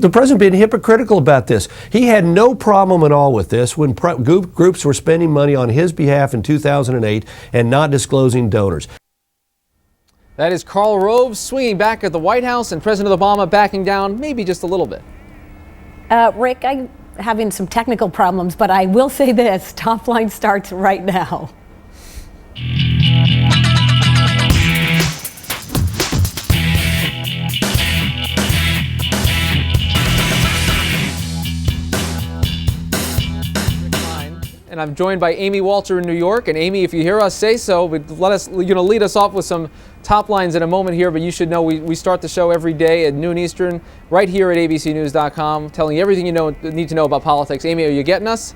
the president being hypocritical about this. He had no problem at all with this when groups were spending money on his behalf in 2008 and not disclosing donors. That is Karl Rove swinging back at the White House and President Obama backing down maybe just a little bit. Rick, I'm having some technical problems, but I will say this, Top Line starts right now. And I'm joined by Amy Walter in New York. And Amy, if you hear us say so, let us, lead us off with some top lines in a moment here. But you should know we start the show every day at noon Eastern, right here at abcnews.com, telling you everything you need to know about politics. Amy, are you getting us?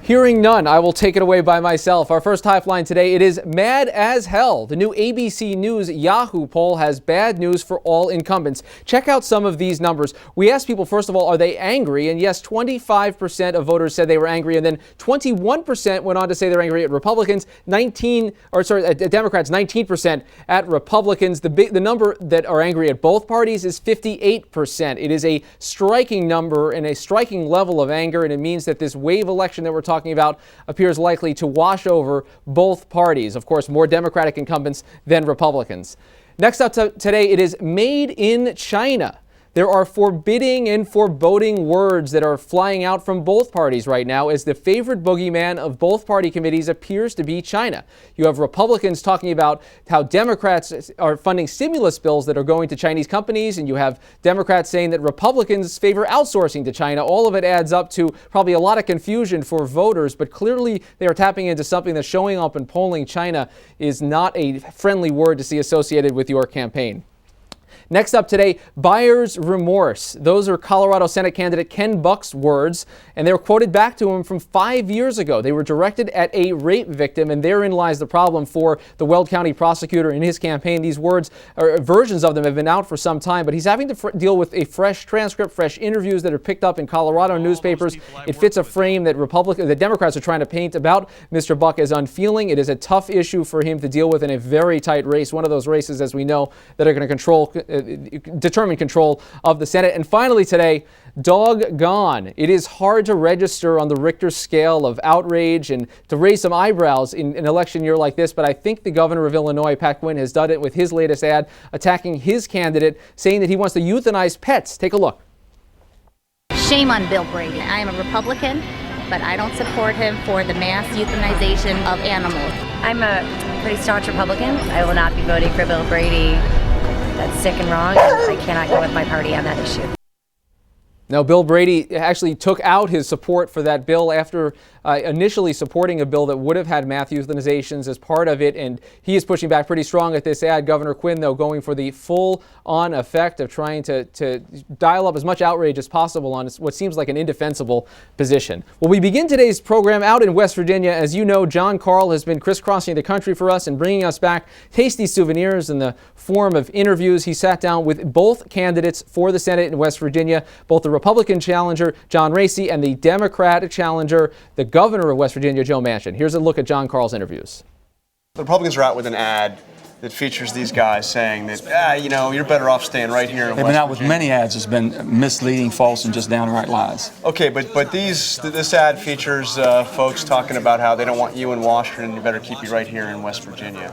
Hearing none, I will take it away by myself. Our first top line today, it is mad as hell. The new ABC News Yahoo poll has bad news for all incumbents. Check out some of these numbers. We asked people, first of all, are they angry? And yes, 25% of voters said they were angry. And then 21% went on to say they're angry at Republicans, at Democrats, 19% at Republicans. The number that are angry at both parties is 58%. It is a striking number and a striking level of anger. And it means that this wave election that we're talking about appears likely to wash over both parties. Of course, more Democratic incumbents than Republicans. Next up today, it is made in China. There are forbidding and foreboding words that are flying out from both parties right now as the favorite boogeyman of both party committees appears to be China. You have Republicans talking about how Democrats are funding stimulus bills that are going to Chinese companies, and you have Democrats saying that Republicans favor outsourcing to China. All of it adds up to probably a lot of confusion for voters, but clearly they are tapping into something that's showing up in polling. China is not a friendly word to see associated with your campaign. Next up today, buyer's remorse. Those are Colorado Senate candidate Ken Buck's words, and they were quoted back to him from 5 years ago. They were directed at a rape victim, and therein lies the problem for the Weld County prosecutor in his campaign. These words, or versions of them, have been out for some time, but he's having to deal with a fresh transcript, fresh interviews that are picked up in Colorado newspapers. It fits a frame that the Democrats are trying to paint about Mr. Buck as unfeeling. It is a tough issue for him to deal with in a very tight race, one of those races, as we know, that are going to determine control of the Senate. And finally today, doggone. It is hard to register on the Richter scale of outrage and to raise some eyebrows in an election year like this, but I think the governor of Illinois, Pat Quinn, has done it with his latest ad attacking his candidate, saying that he wants to euthanize pets. Take a look. Shame on Bill Brady. I am a Republican, but I don't support him for the mass euthanization of animals. I'm a pretty staunch Republican. I will not be voting for Bill Brady. That's sick and wrong. I cannot go with my party on that issue. Now, Bill Brady actually took out his support for that bill after initially supporting a bill that would have had mass euthanizations as part of it, and he is pushing back pretty strong at this ad. Governor Quinn, though, going for the full-on effect of trying to dial up as much outrage as possible on what seems like an indefensible position. Well, we begin today's program out in West Virginia. As you know, Karl has been crisscrossing the country for us and bringing us back tasty souvenirs in the form of interviews. He sat down with both candidates for the Senate in West Virginia, both the Republican challenger, John Raese, and the Democratic challenger, the governor of West Virginia, Joe Manchin. Here's a look at Karl's interviews. The Republicans are out with an ad that features these guys saying that, you're better off staying right here in West Virginia. They've been out with many ads that's been misleading, false, and just downright lies. Okay, but this ad features folks talking about how they don't want you in Washington and you better keep you right here in West Virginia.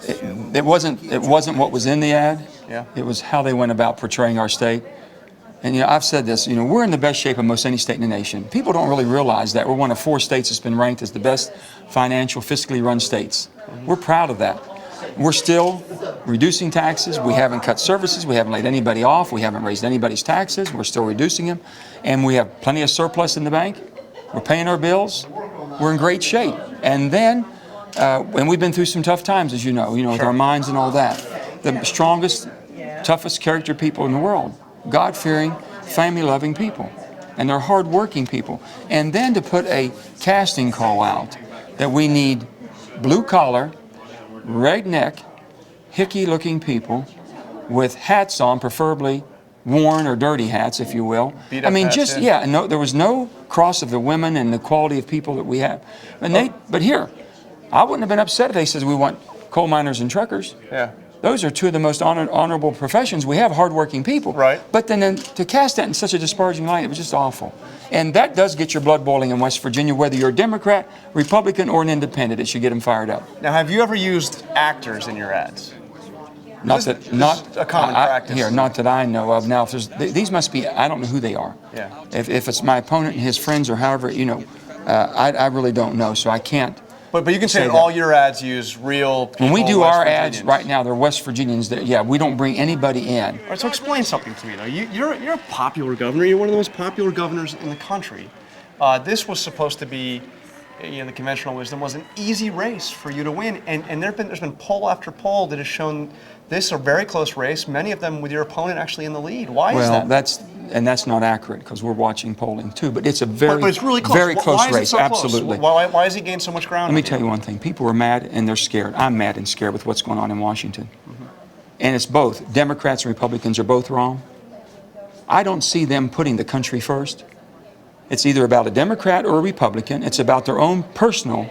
It wasn't what was in the ad. Yeah. It was how they went about portraying our state. And I've said this, we're in the best shape of most any state in the nation. People don't really realize that. We're one of 4 states that's been ranked as the best financial, fiscally run states. We're proud of that. We're still reducing taxes. We haven't cut services. We haven't laid anybody off. We haven't raised anybody's taxes. We're still reducing them. And we have plenty of surplus in the bank. We're paying our bills. We're in great shape. And then, and we've been through some tough times, as you know, with our minds and all that. The strongest, toughest character people in the world. God-fearing, family-loving people, and they're hard-working people. And then to put a casting call out that we need blue-collar, redneck, hickey-looking people with hats on, preferably worn or dirty hats, if you will. No, there was no cross of the women and the quality of people that we have. And but here, I wouldn't have been upset if they said we want coal miners and truckers. Yeah. Those are two of the most honorable professions. We have hardworking people. Right. But then to cast that in such a disparaging light, it was just awful. And that does get your blood boiling in West Virginia, whether you're a Democrat, Republican, or an independent. It should get them fired up. Now, have you ever used actors in your ads? Not This is a common practice. Here, not that I know of. Now, if these must be, I don't know who they are. Yeah. If it's my opponent and his friends or however, you know, I really don't know, so I can't. But you can say that all your ads use real people. When we do West our Virginians. ads right now, they're West Virginians. Yeah, we don't bring anybody in. All right, so explain something to me, though. You're a popular governor. You're one of the most popular governors in the country. This was supposed to be, you know, the conventional wisdom was an easy race for you to win, and there's been poll after poll that has shown this a very close race. Many of them with your opponent actually in the lead. Why is that? Well, that's not accurate because we're watching polling too. But it's a very, but it's really close. very close why is race. It so Absolutely. Close? Why has he gained so much ground? Let me tell you one thing. People are mad and they're scared. I'm mad and scared with what's going on in Washington. And it's both. Democrats and Republicans are both wrong. I don't see them putting the country first. It's either about a Democrat or a Republican. It's about their own personal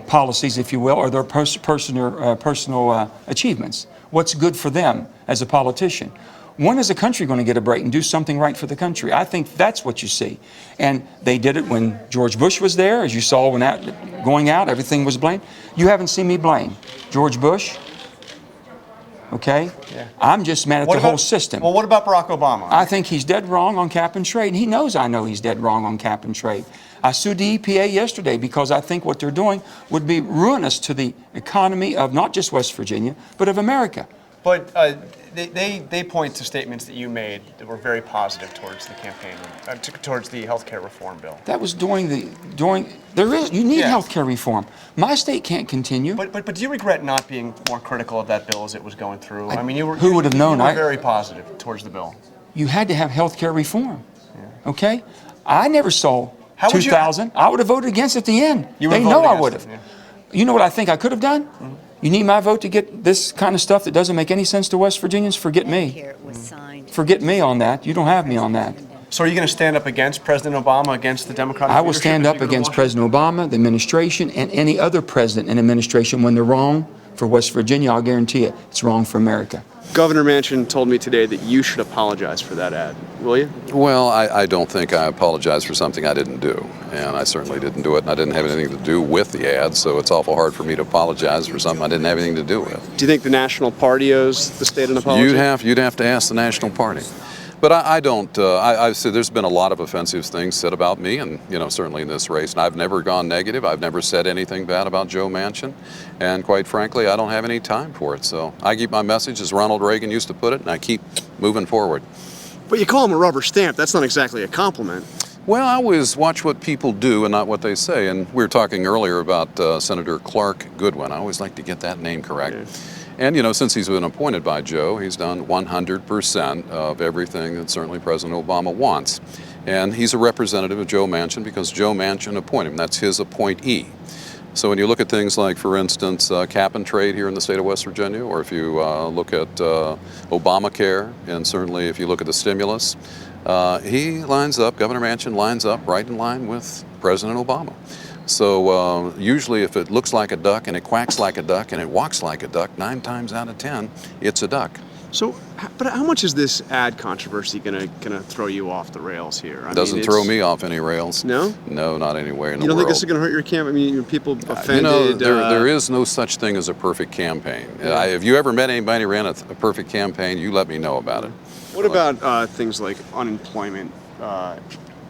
policies, if you will, or their personal achievements. What's good for them as a politician? When is the country going to get a break and do something right for the country? I think that's what you see. And they did it when George Bush was there. As you saw when going out, everything was blamed. You haven't seen me blame George Bush. Okay? Yeah. I'm just mad at the whole system. Well, what about Barack Obama? I think he's dead wrong on cap and trade, and he knows I know he's dead wrong on cap and trade. I sued the EPA yesterday because I think what they're doing would be ruinous to the economy of not just West Virginia, but of America. But they point to statements that you made that were very positive towards the campaign, towards the health care reform bill. That was you need health care reform. My state can't continue. But do you regret not being more critical of that bill as it was going through? I mean, who would have known? You were very positive towards the bill. You had to have health care reform. Yeah. Okay? I never saw 2000. I would have voted against at the end. They know I would have. Yeah. You know what I think I could have done? Mm-hmm. You need my vote to get this kind of stuff that doesn't make any sense to West Virginians? Forget me. Forget me on that. You don't have me on that. So are you going to stand up against President Obama, against the Democratic I will stand up against President Obama, the administration, and any other president and administration when they're wrong for West Virginia. I'll guarantee it. It's wrong for America. Governor Manchin told me today that you should apologize for that ad. Will you? Well, I don't think I apologize for something I didn't do. And I certainly didn't do it, and I didn't have anything to do with the ad, so it's awful hard for me to apologize for something I didn't have anything to do with. Do you think the National Party owes the state an apology? You'd have to ask the National Party. But I don't. I've said there's been a lot of offensive things said about me, and certainly in this race. And I've never gone negative. I've never said anything bad about Joe Manchin, and quite frankly, I don't have any time for it. So I keep my message, as Ronald Reagan used to put it, and I keep moving forward. But you call him a rubber stamp. That's not exactly a compliment. Well, I always watch what people do and not what they say. And we were talking earlier about Senator Clark Goodwin. I always like to get that name correct. Yeah. And, since he's been appointed by Joe, he's done 100% of everything that certainly President Obama wants. And he's a representative of Joe Manchin because Joe Manchin appointed him. That's his appointee. So when you look at things like, for instance, cap and trade here in the state of West Virginia, or if you look at Obamacare, and certainly if you look at the stimulus, he lines up, Governor Manchin lines up right in line with President Obama. So usually if it looks like a duck and it quacks like a duck and it walks like a duck, 9 times out of 10, it's a duck. So, but how much is this ad controversy gonna throw you off the rails here? It doesn't throw me off any rails. No? No, not anywhere in the world. You don't think this is gonna hurt your campaign? I mean, people offended? There is no such thing as a perfect campaign. Yeah. If you ever met anybody who ran a perfect campaign, you let me know about it. What about things like unemployment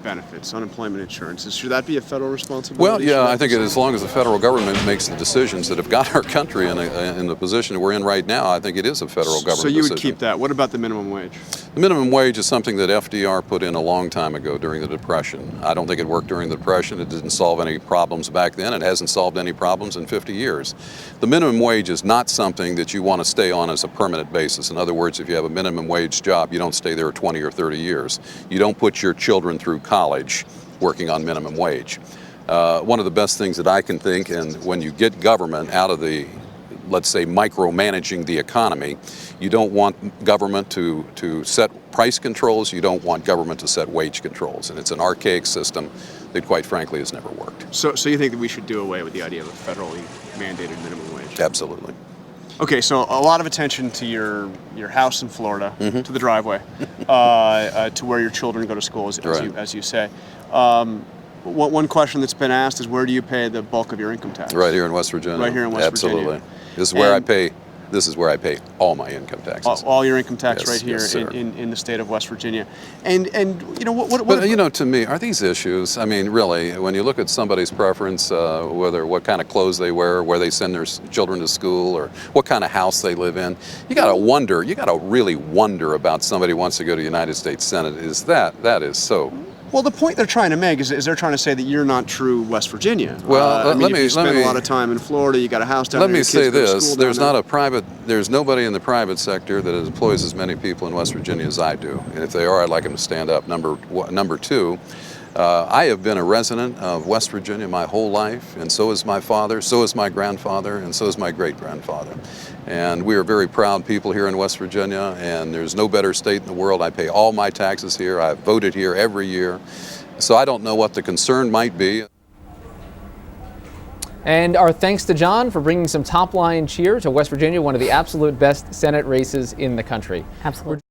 benefits, unemployment insurance? Should that be a federal responsibility? Well, yeah, I think as long as the federal government makes the decisions that have got our country in the position we're in right now, I think it is a federal government decision. So you would decision. keep that. What about the minimum wage? The minimum wage is something that FDR put in a long time ago during the Depression. I don't think it worked during the Depression. It didn't solve any problems back then. It hasn't solved any problems in 50 years. The minimum wage is not something that you want to stay on as a permanent basis. In other words, if you have a minimum wage job, you don't stay there 20 or 30 years. You don't put your children through college working on minimum wage. One of the best things that I can think, and when you get government out of the, let's say, micromanaging the economy, you don't want government to set price controls, you don't want government to set wage controls, and it's an archaic system that quite frankly has never worked. So you think that we should do away with the idea of a federally mandated minimum wage? Absolutely. Okay, so a lot of attention to your house in Florida, to the driveway, to where your children go to school, as you say. One question that's been asked is, where do you pay the bulk of your income tax? Right here in West Virginia. Right here in West Absolutely. Virginia. This is where I pay. This is where I pay all my income taxes. All your income tax Yes, right here yes, sir. in the state of West Virginia. And you know what? But you know, to me, are these issues? I mean, really, when you look at somebody's preference, what kind of clothes they wear, where they send their children to school, or what kind of house they live in, you got to wonder. You got to really wonder about somebody who wants to go to the United States Senate. That is so. Well, the point they're trying to make is they're trying to say that you're not true West Virginia. Well, I mean, if you spend a lot of time in Florida, you got a house down there. Let me your say kids go to this: school there's nobody in the private sector that employs as many people in West Virginia as I do. And if they are, I'd like them to stand up. Number two, I have been a resident of West Virginia my whole life, and so is my father, so is my grandfather, and so is my great-grandfather. And we are very proud people here in West Virginia, and there's no better state in the world. I pay all my taxes here. I've voted here every year. So I don't know what the concern might be. And our thanks to John for bringing some top-line cheer to West Virginia, one of the absolute best Senate races in the country. Absolutely.